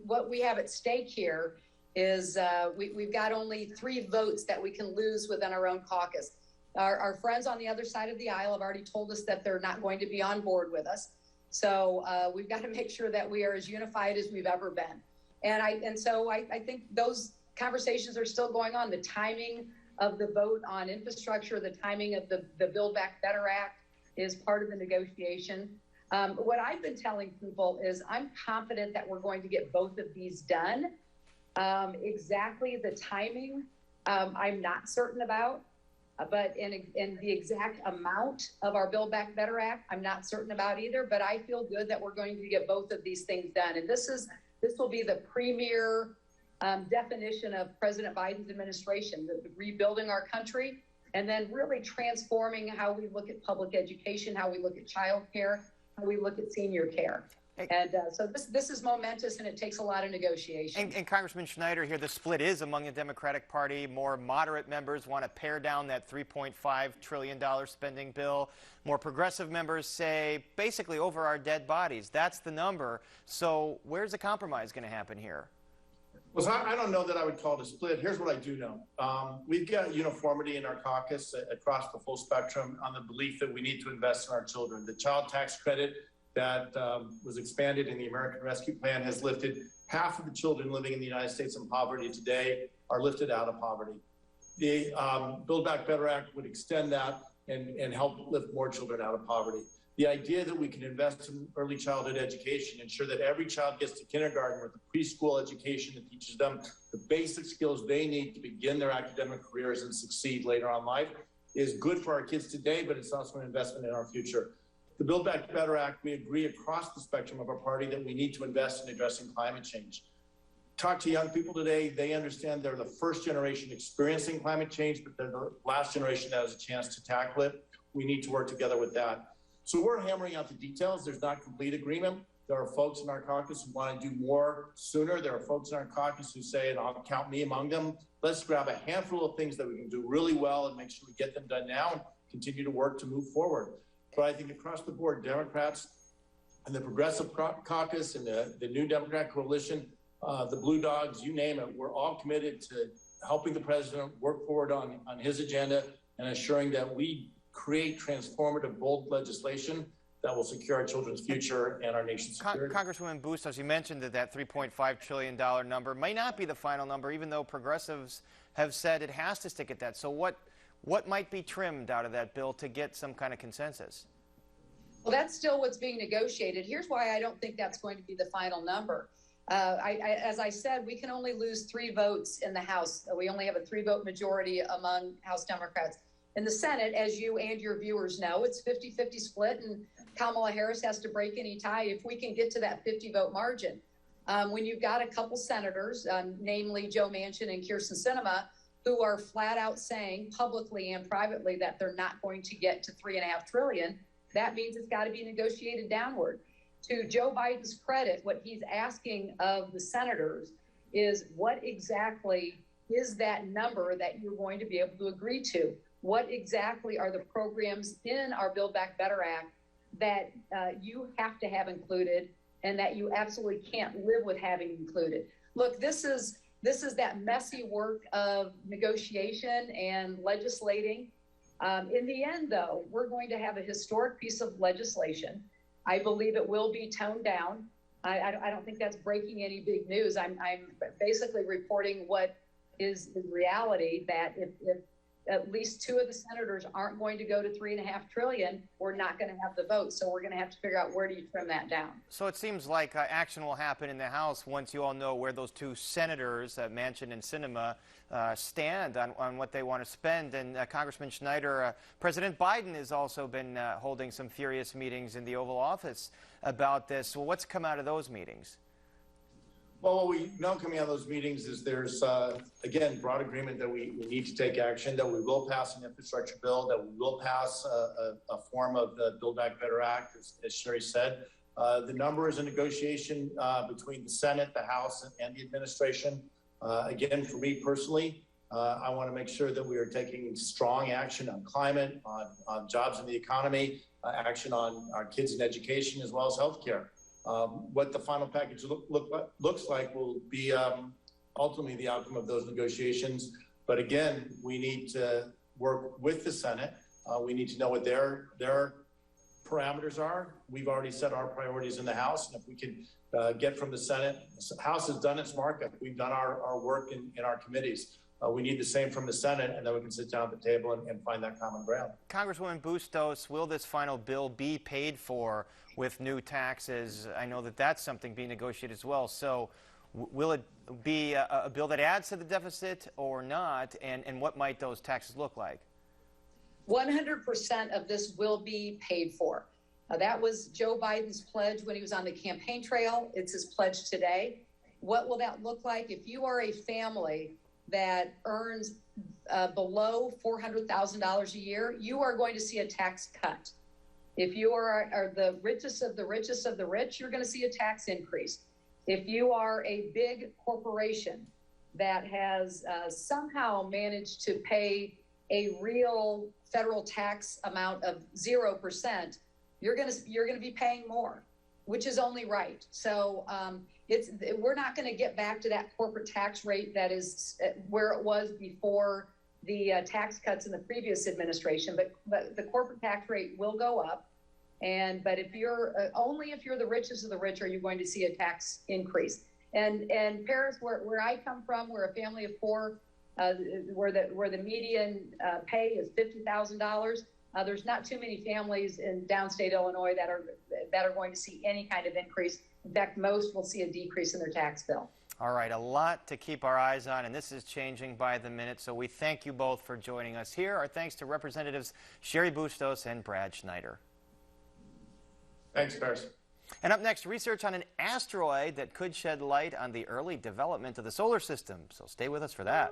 What we have at stake here is we've got only 3 votes that we can lose within our own caucus. Our friends on the other side of the aisle have already told us that they're not going to be on board with us. So we've got to make sure that we are as unified as we've ever been. So I think those conversations are still going on. The timing of the vote on infrastructure, the timing of the Build Back Better Act is part of the negotiation. What I've been telling people is I'm confident that we're going to get both of these done. Exactly the timing, I'm not certain about, but in the exact amount of our Build Back Better Act, I'm not certain about either, but I feel good that we're going to get both of these things done. And this will be the premier definition of President Biden's administration, the rebuilding our country, and then really transforming how we look at public education, how we look at child care, how we look at senior care. And so this is momentous, and it takes a lot of negotiation. And Congressman Schneider here, the split is among the Democratic Party. More moderate members want to pare down that $3.5 trillion spending bill. More progressive members say, basically, over our dead bodies. That's the number. So where's the compromise going to happen here? Well, so I don't know that I would call it a split. Here's what I do know. We've got uniformity in our caucus across the full spectrum on the belief that we need to invest in our children. The child tax credit that was expanded in the American Rescue Plan has lifted half of the children living in the United States in poverty today are lifted out of poverty. The Build Back Better Act would extend that and help lift more children out of poverty. The idea that we can invest in early childhood education, ensure that every child gets to kindergarten with a preschool education that teaches them the basic skills they need to begin their academic careers and succeed later on in life, is good for our kids today, but it's also an investment in our future. The Build Back Better Act, we agree across the spectrum of our party that we need to invest in addressing climate change. Talk to young people today, they understand they're the first generation experiencing climate change, but they're the last generation that has a chance to tackle it. We need to work together with that. So we're hammering out the details. There's not complete agreement. There are folks in our caucus who want to do more sooner. There are folks in our caucus who say, and I'll count me among them, let's grab a handful of things that we can do really well and make sure we get them done now and continue to work to move forward. But I think across the board, Democrats and the Progressive Caucus and the New Democrat Coalition, the Blue Dogs, you name it, we're all committed to helping the president work forward on his agenda and ensuring that we create transformative, bold legislation that will secure our children's future and our nation's security. Congresswoman Bustos, you mentioned that $3.5 trillion number may not be the final number, even though progressives have said it has to stick at that. So what What might be trimmed out of that bill to get some kind of consensus? Well, that's still what's being negotiated. Here's why I don't think that's going to be the final number. As I said, we can only lose 3 votes in the House. We only have a 3-vote majority among House Democrats. In the Senate, as you and your viewers know, it's 50-50 split, and Kamala Harris has to break any tie if we can get to that 50-vote margin. When you've got a couple senators, namely Joe Manchin and Kyrsten Sinema, who are flat out saying publicly and privately that they're not going to get to $3.5 trillion, that means it's got to be negotiated downward. To Joe Biden's credit, what he's asking of the senators is what exactly is that number that you're going to be able to agree to? What exactly are the programs in our Build Back Better Act that you have to have included and that you absolutely can't live with having included? Look, this is that messy work of negotiation and legislating. In the end, though, we're going to have a historic piece of legislation. I believe it will be toned down. I don't think that's breaking any big news. I'm basically reporting what is the reality, that if at least 2 of the senators aren't going to go to $3.5 trillion, we're not going to have the vote. So we're going to have to figure out, where do you trim that down? So it seems like action will happen in the House once you all know where those 2 senators, Manchin and Sinema, stand on what they want to spend. And Congressman Schneider, President Biden has also been holding some furious meetings in the Oval Office about this. Well, what's come out of those meetings? Well, what we know coming out of those meetings is there's, again, broad agreement that we need to take action, that we will pass an infrastructure bill, that we will pass a form of the Build Back Better Act, as Sherry said. The number is a negotiation between the Senate, the House, and the administration. Again, for me personally, I want to make sure that we are taking strong action on climate, on jobs in the economy, action on our kids in education, as well as healthcare. What the final package looks like will be ultimately the outcome of those negotiations. But again, we need to work with the Senate. We need to know what their parameters are. We've already set our priorities in the House, and if we can get from the Senate, the House has done its markup. We've done our work in our committees. We need the same from the Senate, and then we can sit down at the table and find that common ground. Congresswoman Bustos, will this final bill be paid for with new taxes? I know that that's something being negotiated as well. So will it be a bill that adds to the deficit or not? And what might those taxes look like? 100% of this will be paid for. That was Joe Biden's pledge when he was on the campaign trail. It's his pledge today. What will that look like? If you are a family that earns below $400,000 a year, you are going to see a tax cut. If you are the richest of the richest of the rich, you're going to see a tax increase. If you are a big corporation that has somehow managed to pay a real federal tax amount of 0%, you're going to be paying more, which is only right. So we're not going to get back to that corporate tax rate that is where it was before the tax cuts in the previous administration, but the corporate tax rate will go up. But if you're only if you're the richest of the rich are you going to see a tax increase. And Paris, where I come from, we're a family of 4, where the median pay is $50,000. There's not too many families in downstate Illinois that are going to see any kind of increase. In fact, most will see a decrease in their tax bill. All right, a lot to keep our eyes on, and this is changing by the minute, so we thank you both for joining us here. Our thanks to Representatives Sherry Bustos and Brad Schneider. Thanks, Paris. And up next, research on an asteroid that could shed light on the early development of the solar system, so stay with us for that.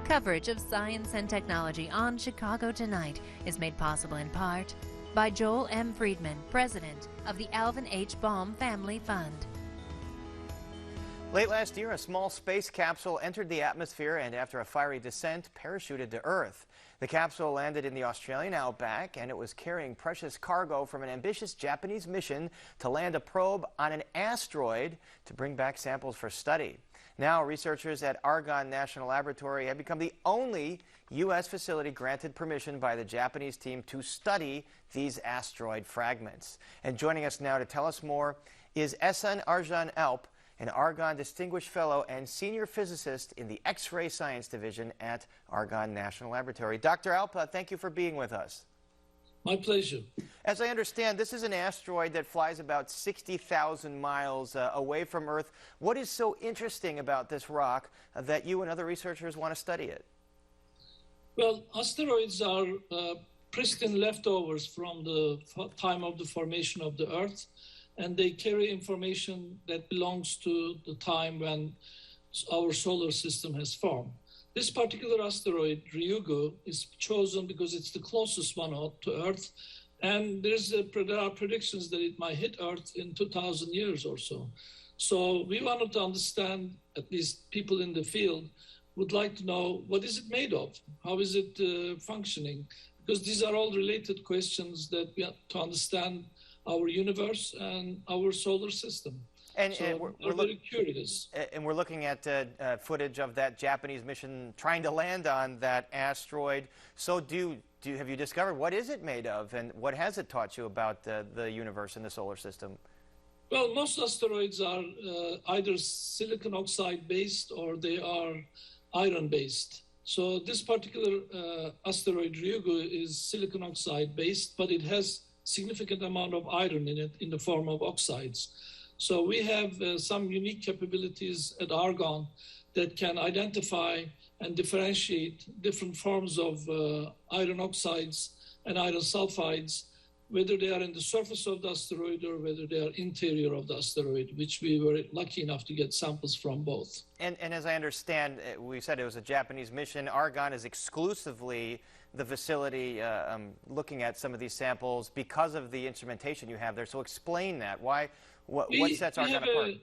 Coverage of science and technology on Chicago Tonight is made possible in part by Joel M. Friedman, president of the Alvin H. Baum Family Fund. Late last year, a small space capsule entered the atmosphere and after a fiery descent, parachuted to Earth. The capsule landed in the Australian outback and it was carrying precious cargo from an ambitious Japanese mission to land a probe on an asteroid to bring back samples for study. Now, researchers at Argonne National Laboratory have become the only U.S. facility granted permission by the Japanese team to study these asteroid fragments. And joining us now to tell us more is Ehsan Arjan Alp, an Argonne Distinguished Fellow and Senior Physicist in the X-ray Science Division at Argonne National Laboratory. Dr. Alp, thank you for being with us. My pleasure. As I understand, this is an asteroid that flies about 60,000 miles away from Earth. What is so interesting about this rock that you and other researchers want to study it? Well, asteroids are pristine leftovers from the time of the formation of the Earth, and they carry information that belongs to the time when our solar system has formed. This particular asteroid, Ryugu, is chosen because it's the closest one to Earth, and there are predictions that it might hit Earth in 2,000 years or so. So we wanted to understand, at least people in the field would like to know, what is it made of? How is it functioning? Because these are all related questions that we have to understand our universe and our solar system. And we're very curious. And we're looking at footage of that Japanese mission trying to land on that asteroid. So have you discovered what is it made of, and what has it taught you about the universe and the solar system? Well, most asteroids are either silicon oxide based or they are iron based. So this particular asteroid Ryugu is silicon oxide based, but it has significant amount of iron in it in the form of oxides. So we have some unique capabilities at Argonne that can identify and differentiate different forms of iron oxides and iron sulfides, whether they are in the surface of the asteroid or whether they are interior of the asteroid, which we were lucky enough to get samples from both. And as I understand, we said it was a Japanese mission. Argonne is exclusively the facility looking at some of these samples because of the instrumentation you have there. So explain that. What sets Argonne apart?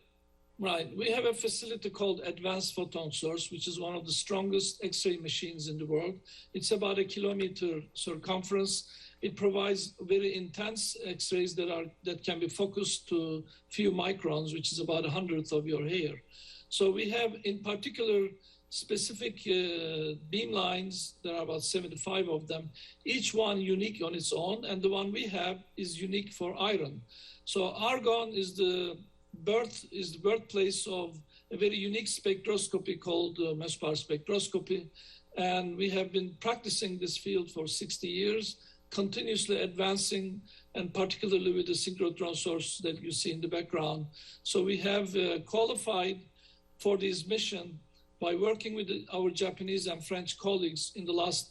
Right. We have a facility called Advanced Photon Source, which is one of the strongest X-ray machines in the world. It's about 1 kilometer circumference. It provides very intense X-rays that can be focused to few microns, which is about 1/100th of your hair. So we have, in particular, specific beam lines. There are about 75 of them, each one unique on its own, and the one we have is unique for iron. So Argonne is the birthplace of a very unique spectroscopy called MESPAR spectroscopy, and we have been practicing this field for 60 years, continuously advancing, and particularly with the synchrotron source that you see in the background. So we have qualified for this mission by working with our Japanese and French colleagues in the last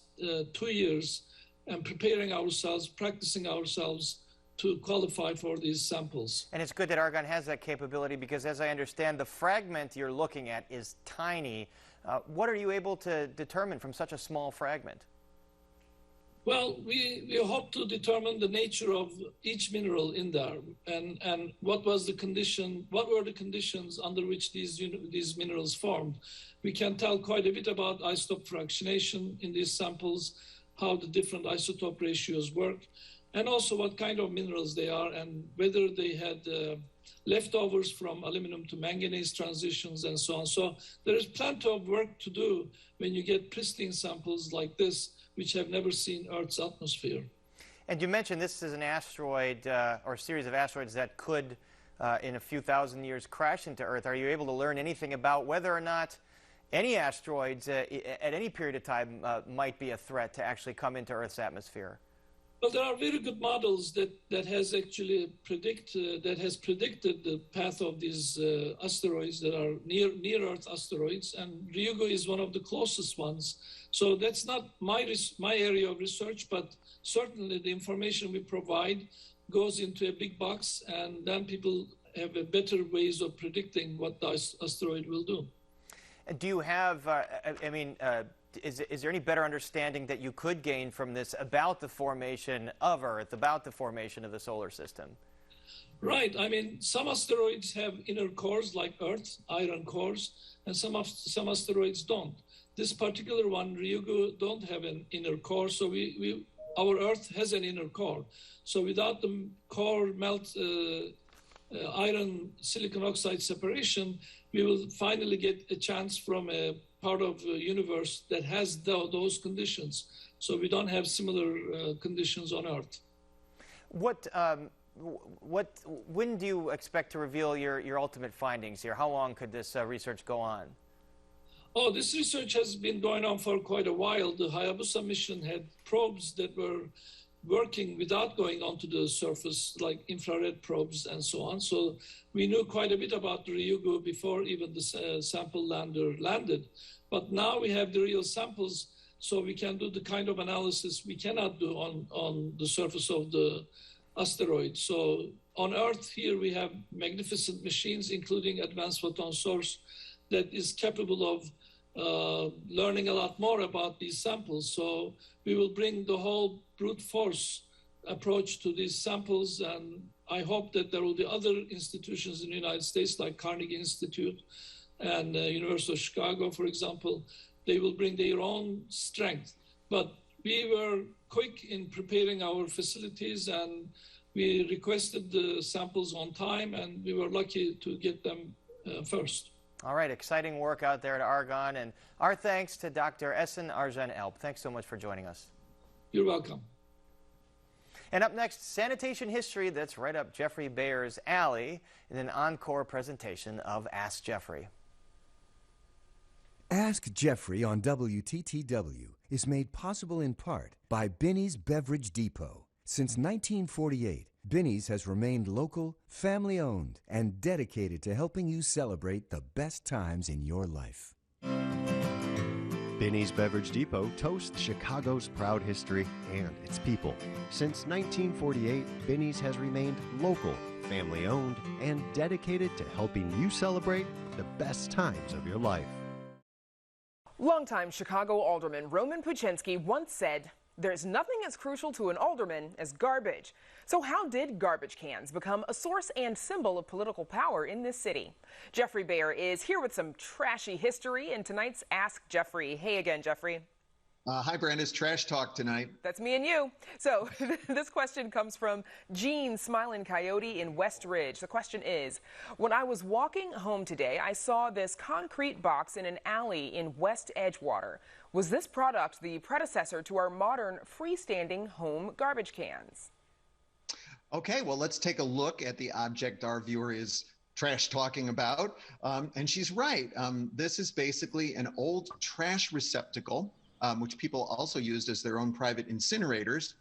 2 years and preparing ourselves, practicing ourselves to qualify for these samples. And it's good that Argonne has that capability because, as I understand, the fragment you're looking at is tiny. What are you able to determine from such a small fragment? Well, we hope to determine the nature of each mineral in there and what were the conditions under which these minerals formed. We can tell quite a bit about isotope fractionation in these samples, how the different isotope ratios work, and also what kind of minerals they are and whether they had leftovers from aluminum to manganese transitions and so on. So there is plenty of work to do when you get pristine samples like this, which have never seen Earth's atmosphere. And you mentioned this is an asteroid or a series of asteroids that could, in a few thousand years, crash into Earth. Are you able to learn anything about whether or not any asteroids at any period of time might be a threat to actually come into Earth's atmosphere? Well, there are very good models that has actually predicted the path of these asteroids that are near Earth asteroids, and Ryugu is one of the closest ones. So that's not my area of research, but certainly the information we provide goes into a big box, and then people have a better ways of predicting what the asteroid will do. Do you have, is there any better understanding that you could gain from this about the formation of Earth, about the formation of the solar system? Right. I mean, some asteroids have inner cores like Earth, iron cores, and some asteroids don't. This particular one, Ryugu, don't have an inner core, so our Earth has an inner core. So without the core iron silicon oxide separation, we will finally get a chance from a part of the universe that has those conditions. So we don't have similar conditions on Earth. When do you expect to reveal your ultimate findings here? How long could this research go on? Oh, this research has been going on for quite a while. The Hayabusa mission had probes that were working without going onto the surface, like infrared probes and so on. So we knew quite a bit about the Ryugu before even the sample lander landed. But now we have the real samples, so we can do the kind of analysis we cannot do on the surface of the asteroid. So on Earth here, we have magnificent machines, including advanced photon source, that is capable of learning a lot more about these samples. So we will bring the whole brute force approach to these samples, and I hope that there will be other institutions in the United States, like Carnegie Institute and University of Chicago, for example. They will bring their own strength. But we were quick in preparing our facilities, and we requested the samples on time, and we were lucky to get them first. All right, exciting work out there at Argonne, and our thanks to Dr. Esen Arjan-Elp. Thanks so much for joining us. You're welcome. And up next, sanitation history that's right up Geoffrey Baer's alley in an encore presentation of Ask Geoffrey. Ask Geoffrey on WTTW is made possible in part by Binny's Beverage Depot. Since 1948, Binny's has remained local, family-owned, and dedicated to helping you celebrate the best times in your life. Binny's Beverage Depot toasts Chicago's proud history and its people. Since 1948, Binny's has remained local, family-owned, and dedicated to helping you celebrate the best times of your life. Longtime Chicago Alderman Roman Puchinski once said, "There's nothing as crucial to an alderman as garbage." So how did garbage cans become a source and symbol of political power in this city? Geoffrey Baer is here with some trashy history in tonight's Ask Geoffrey. Hey again, Geoffrey. Hi, Brandis. Trash talk tonight. That's me and you. So this question comes from Gene Smiling Coyote in West Ridge. The question is, when I was walking home today, I saw this concrete box in an alley in West Edgewater. Was this product the predecessor to our modern freestanding home garbage cans? Okay, well, let's take a look at the object our viewer is trash talking about. And she's right. This is basically an old trash receptacle, which people also used as their own private incinerators,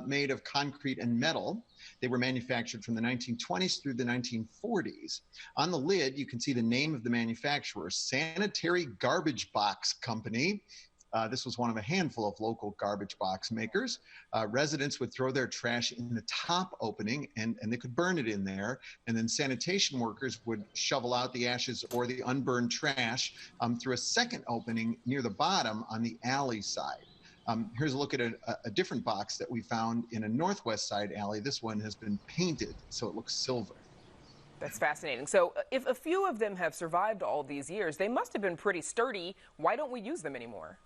made of concrete and metal. They were manufactured from the 1920s through the 1940s. On the lid, you can see the name of the manufacturer, Sanitary Garbage Box Company. This was one of a handful of local garbage box makers. Residents would throw their trash in the top opening, and they could burn it in there. And then sanitation workers would shovel out the ashes or the unburned trash through a second opening near the bottom on the alley side. Here's a look at a different box that we found in a northwest side alley. This one has been painted, so it looks silver. That's fascinating. So if a few of them have survived all these years, they must have been pretty sturdy. Why don't we use them anymore?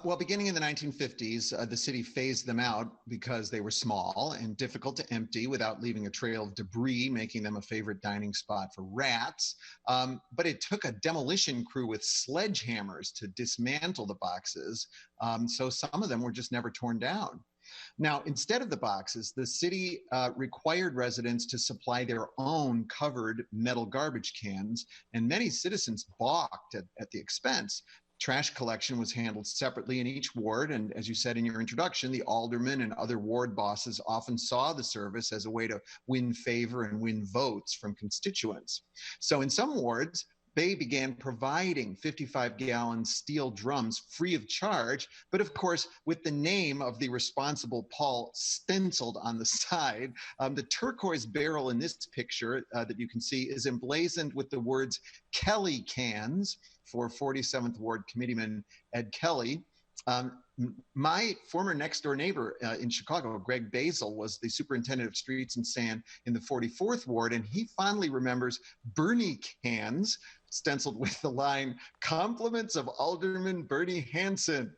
Well, beginning in the 1950s, the city phased them out because they were small and difficult to empty without leaving a trail of debris, making them a favorite dining spot for rats. But it took a demolition crew with sledgehammers to dismantle the boxes. So some of them were just never torn down. Now, instead of the boxes, the city required residents to supply their own covered metal garbage cans, and many citizens balked at the expense. Trash collection was handled separately in each ward, and as you said in your introduction, the aldermen and other ward bosses often saw the service as a way to win favor and win votes from constituents. So in some wards, they began providing 55-gallon steel drums free of charge, but of course, with the name of the responsible Paul stenciled on the side. The turquoise barrel in this picture that you can see is emblazoned with the words Kelly cans for 47th Ward Committeeman Ed Kelly. My former next door neighbor in Chicago, Greg Basil, was the superintendent of streets and sand in the 44th Ward, and he fondly remembers Bernie cans stenciled with the line, "Compliments of Alderman Bernie Hansen."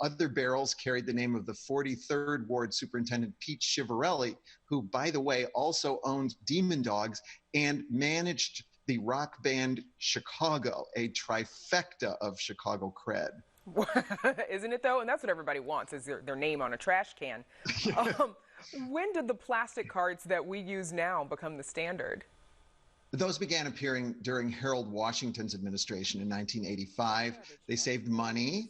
Other barrels carried the name of the 43rd Ward Superintendent Pete Chivarelli, who, by the way, also owned Demon Dogs and managed the rock band Chicago, a trifecta of Chicago cred. Isn't it, though? And that's what everybody wants, is their name on a trash can. When did the plastic cards that we use now become the standard? Those began appearing during Harold Washington's administration in 1985. They saved money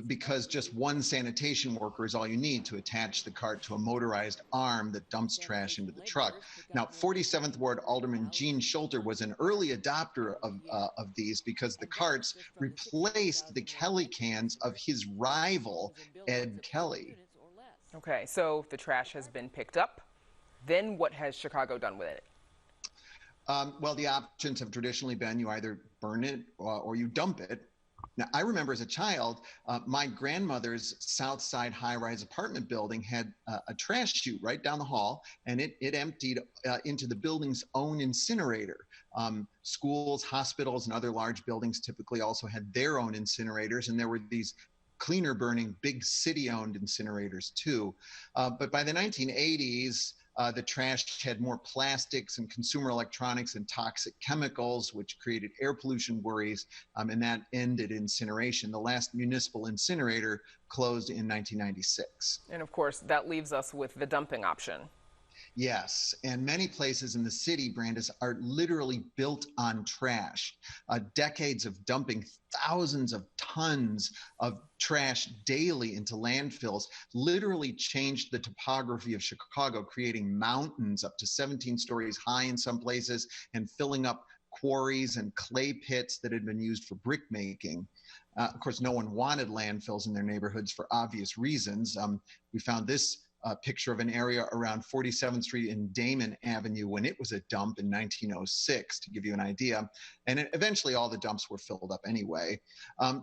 because just one sanitation worker is all you need to attach the cart to a motorized arm that dumps trash into the truck. Now, 47th Ward Alderman Gene Schulter was an early adopter of these because the carts replaced the Kelly cans of his rival, Ed Kelly. Okay, so the trash has been picked up. Then what has Chicago done with it? Well, the options have traditionally been you either burn it or you dump it. Now, I remember as a child, my grandmother's South Side high-rise apartment building had a trash chute right down the hall, and it emptied into the building's own incinerator. Schools, hospitals, and other large buildings typically also had their own incinerators, and there were these cleaner burning big city-owned incinerators too. But by the 1980s, the trash had more plastics and consumer electronics and toxic chemicals, which created air pollution worries, and that ended incineration. The last municipal incinerator closed in 1996. And of course, that leaves us with the dumping option. Yes, and many places in the city, Brandis, are literally built on trash. Decades of dumping thousands of tons of trash daily into landfills literally changed the topography of Chicago, creating mountains up to 17 stories high in some places and filling up quarries and clay pits that had been used for brick making. Of course, no one wanted landfills in their neighborhoods for obvious reasons. We found this picture of an area around 47th Street and Damon Avenue when it was a dump in 1906, to give you an idea. And eventually all the dumps were filled up anyway.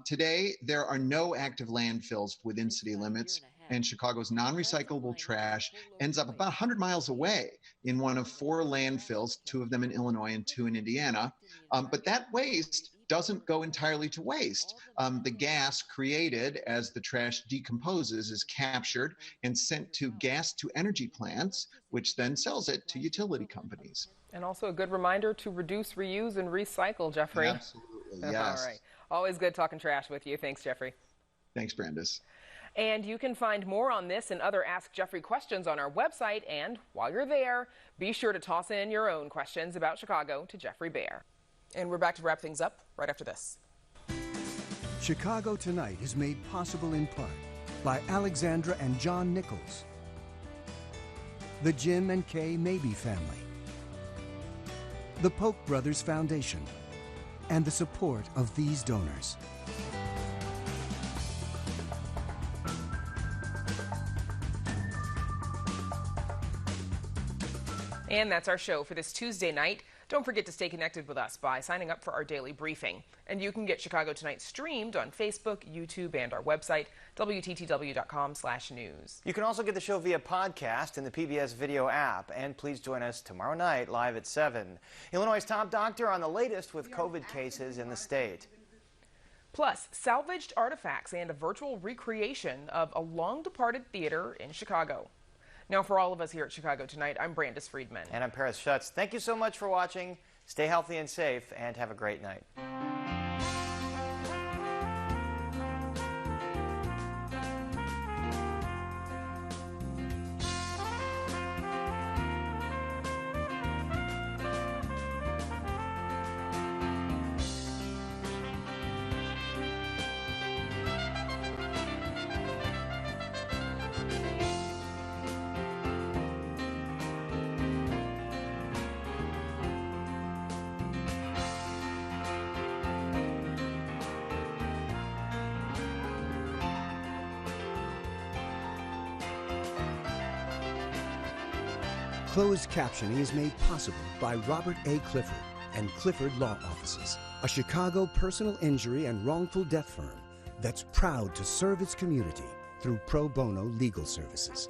Today, there are no active landfills within city limits, and Chicago's non-recyclable trash ends up about 100 miles away in one of 4 landfills, 2 of them in Illinois and 2 in Indiana. But that waste doesn't go entirely to waste. The gas created as the trash decomposes is captured and sent to gas-to-energy plants, which then sells it to utility companies. And also a good reminder to reduce, reuse, and recycle, Geoffrey. Absolutely, yes. All right. Always good talking trash with you. Thanks, Geoffrey. Thanks, Brandis. And you can find more on this and other Ask Geoffrey questions on our website. And while you're there, be sure to toss in your own questions about Chicago to Geoffrey Baer. And we're back to wrap things up right after this. Chicago Tonight is made possible in part by Alexandra and John Nichols, the Jim and Kay Mabey family, the Polk Brothers Foundation, and the support of these donors. And that's our show for this Tuesday night. Don't forget to stay connected with us by signing up for our daily briefing. And you can get Chicago Tonight streamed on Facebook, YouTube, and our website, WTTW.com/news. You can also get the show via podcast in the PBS video app. And please join us tomorrow night live at 7. Illinois' top doctor on the latest with COVID cases in the state. Plus, salvaged artifacts and a virtual recreation of a long-departed theater in Chicago. Now, for all of us here at Chicago Tonight, I'm Brandis Friedman. And I'm Paris Schutz. Thank you so much for watching. Stay healthy and safe, and have a great night. Closed captioning is made possible by Robert A. Clifford and Clifford Law Offices, a Chicago personal injury and wrongful death firm that's proud to serve its community through pro bono legal services.